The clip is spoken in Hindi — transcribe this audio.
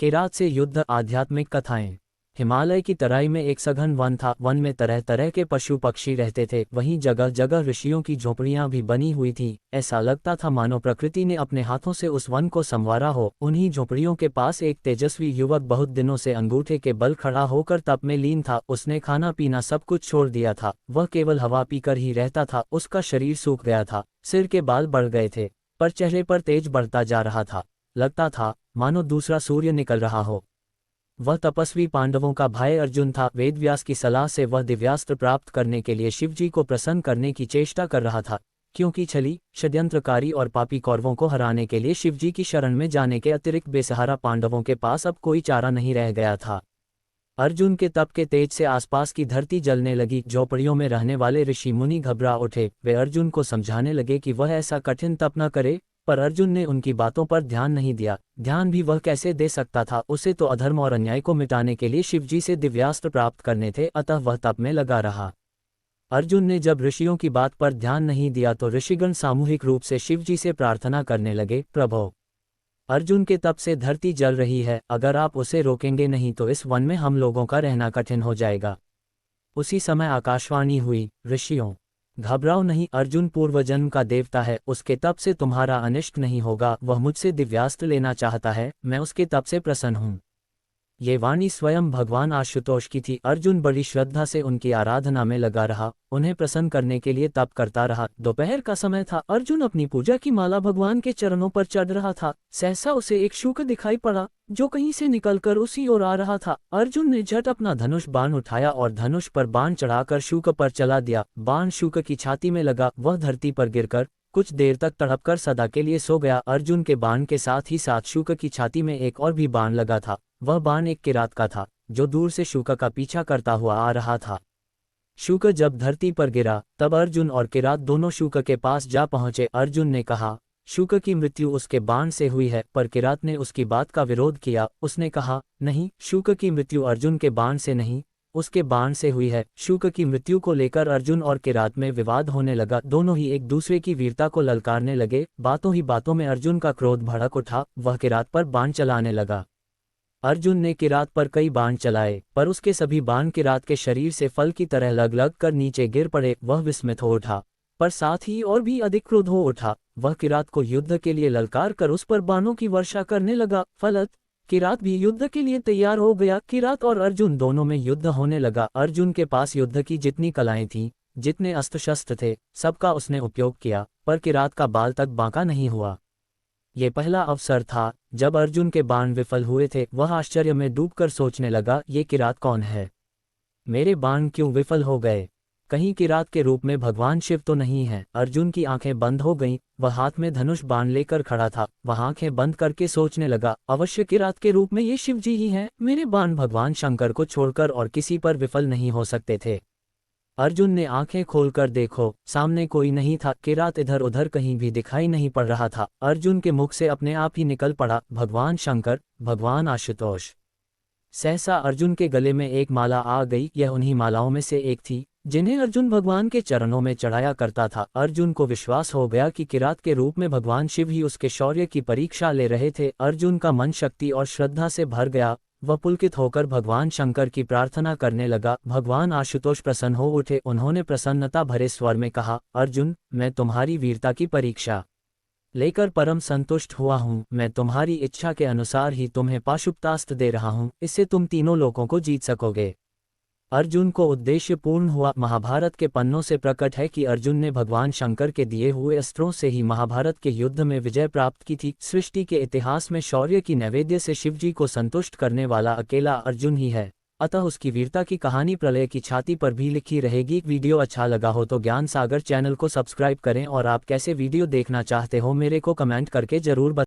किरात से युद्ध। आध्यात्मिक कथाएं। हिमालय की तराई में एक सघन वन था। वन में तरह तरह के पशु पक्षी रहते थे। वहीं जगह जगह ऋषियों की झोपड़ियां भी बनी हुई थीं। ऐसा लगता था मानो प्रकृति ने अपने हाथों से उस वन को संवारा हो। उन्हीं झोपड़ियों के पास एक तेजस्वी युवक बहुत दिनों से अंगूठे के बल खड़ा होकर तप में लीन था। उसने खाना पीना सब कुछ छोड़ दिया था। वह केवल हवा पीकर ही रहता था। उसका शरीर सूख गया था, सिर के बाल बढ़ गए थे, पर चेहरे पर तेज बढ़ता जा रहा था। लगता था मानो दूसरा सूर्य निकल रहा हो। वह तपस्वी पांडवों का भाई अर्जुन था। वेदव्यास की सलाह से वह दिव्यास्त्र प्राप्त करने के लिए शिवजी को प्रसन्न करने की चेष्टा कर रहा था, क्योंकि छली, षड्यंत्रकारी और पापी कौरवों को हराने के लिए शिवजी की शरण में जाने के अतिरिक्त बेसहारा पांडवों के पास अब कोई चारा नहीं रह गया था। अर्जुन के तप के तेज से आसपास की धरती जलने लगी। झोपड़ियों में रहने वाले ऋषि मुनि घबरा उठे। वे अर्जुन को समझाने लगे कि वह ऐसा कठिन तप न करे, पर अर्जुन ने उनकी बातों पर ध्यान नहीं दिया। ध्यान भी वह कैसे दे सकता था? उसे तो अधर्म और अन्याय को मिटाने के लिए शिवजी से दिव्यास्त्र प्राप्त करने थे, अतः वह तप में लगा रहा। अर्जुन ने जब ऋषियों की बात पर ध्यान नहीं दिया तो ऋषिगण सामूहिक रूप से शिवजी से प्रार्थना करने लगे, प्रभो, अर्जुन के तप से धरती जल रही है। अगर आप उसे रोकेंगे नहीं तो इस वन में हम लोगों का रहना कठिन हो जाएगा। उसी समय आकाशवाणी हुई, ऋषियों, घबराओ नहीं, अर्जुन पूर्वजन्म का देवता है। उसके तप से तुम्हारा अनिष्ट नहीं होगा। वह मुझसे दिव्यास्त्र लेना चाहता है, मैं उसके तप से प्रसन्न हूँ। ये वाणी स्वयं भगवान आशुतोष की थी। अर्जुन बड़ी श्रद्धा से उनकी आराधना में लगा रहा, उन्हें प्रसन्न करने के लिए तप करता रहा। दोपहर का समय था। अर्जुन अपनी पूजा की माला भगवान के चरणों पर चढ़ रहा था। सहसा उसे एक शुक दिखाई पड़ा, जो कहीं से निकलकर उसी ओर आ रहा था। अर्जुन ने झट अपना धनुष बाण उठाया और धनुष पर बाण चढ़ाकर शुक पर चला दिया। बाण शुक की छाती में लगा। वह धरती पर गिरकर कुछ देर तक तड़पकर सदा के लिए सो गया। अर्जुन के बाण के साथ ही साथ शुक की छाती में एक और भी बाण लगा था। वह बाण एक किरात का था, जो दूर से शुक का पीछा करता हुआ आ रहा था। शुक जब धरती पर गिरा तब अर्जुन और किरात दोनों शुक के पास जा पहुंचे। अर्जुन ने कहा, शुक की मृत्यु उसके बाण से हुई है, पर किरात ने उसकी बात का विरोध किया। उसने कहा, नहीं, शुक की मृत्यु अर्जुन के बाण से नहीं, उसके बाण से हुई है। शुक की मृत्यु को लेकर अर्जुन और किरात में विवाद होने लगा। दोनों ही एक दूसरे की वीरता को ललकारने लगे। बातों ही बातों में अर्जुन का क्रोध भड़क उठा। वह किरात पर बाण चलाने लगा। अर्जुन ने किरात पर कई बाण चलाए, पर उसके सभी बाण किरात के शरीर से फल की तरह लग लग कर नीचे गिर पड़े। वह विस्मित हो उठा, पर साथ ही और भी अधिक क्रोध हो उठा। वह किरात को युद्ध के लिए ललकार कर उस पर बाणों की वर्षा करने लगा। फलत किरात भी युद्ध के लिए तैयार हो गया। किरात और अर्जुन दोनों में युद्ध होने लगा। अर्जुन के पास युद्ध की जितनी कलाएं थीं, जितने अस्त्र शस्त्र थे, सबका उसने उपयोग किया, पर किरात का बाल तक बांका नहीं हुआ। ये पहला अवसर था जब अर्जुन के बाण विफल हुए थे। वह आश्चर्य में डूबकर सोचने लगा, ये किरात कौन है? मेरे बाण क्यों विफल हो गए? कहीं किरात के रूप में भगवान शिव तो नहीं है? अर्जुन की आंखें बंद हो गईं। वह हाथ में धनुष बाण लेकर खड़ा था। वह आंखें बंद करके सोचने लगा, अवश्य किरात के रूप में ये शिवजी ही हैं। मेरे बाण भगवान शंकर को छोड़कर और किसी पर विफल नहीं हो सकते थे। अर्जुन ने आंखें खोलकर देखो, सामने कोई नहीं था। किरात इधर उधर कहीं भी दिखाई नहीं पड़ रहा था। अर्जुन के मुख से अपने आप ही निकल पड़ा, भगवान शंकर, भगवान आशुतोष। सहसा अर्जुन के गले में एक माला आ गई। यह उन्हीं मालाओं में से एक थी जिन्हें अर्जुन भगवान के चरणों में चढ़ाया करता था। अर्जुन को विश्वास हो गया कि किरात के रूप में भगवान शिव ही उसके शौर्य की परीक्षा ले रहे थे। अर्जुन का मन शक्ति और श्रद्धा से भर गया। वह पुलकित होकर भगवान शंकर की प्रार्थना करने लगा। भगवान आशुतोष प्रसन्न हो उठे। उन्होंने प्रसन्नता भरे स्वर में कहा, अर्जुन, मैं तुम्हारी वीरता की परीक्षा लेकर परम संतुष्ट हुआ हूँ। मैं तुम्हारी इच्छा के अनुसार ही तुम्हें पाशुपतास्त्र दे रहा हूँ। इससे तुम तीनों लोगों को जीत सकोगे। अर्जुन को उद्देश्य पूर्ण हुआ। महाभारत के पन्नों से प्रकट है कि अर्जुन ने भगवान शंकर के दिए हुए अस्त्रों से ही महाभारत के युद्ध में विजय प्राप्त की थी। सृष्टि के इतिहास में शौर्य की नैवेद्य से शिवजी को संतुष्ट करने वाला अकेला अर्जुन ही है। अतः उसकी वीरता की कहानी प्रलय की छाती पर भी लिखी रहेगी। वीडियो अच्छा लगा हो तो ज्ञान सागर चैनल को सब्सक्राइब करें और आप कैसे वीडियो देखना चाहते हो मेरे को कमेंट करके जरूर बताएं।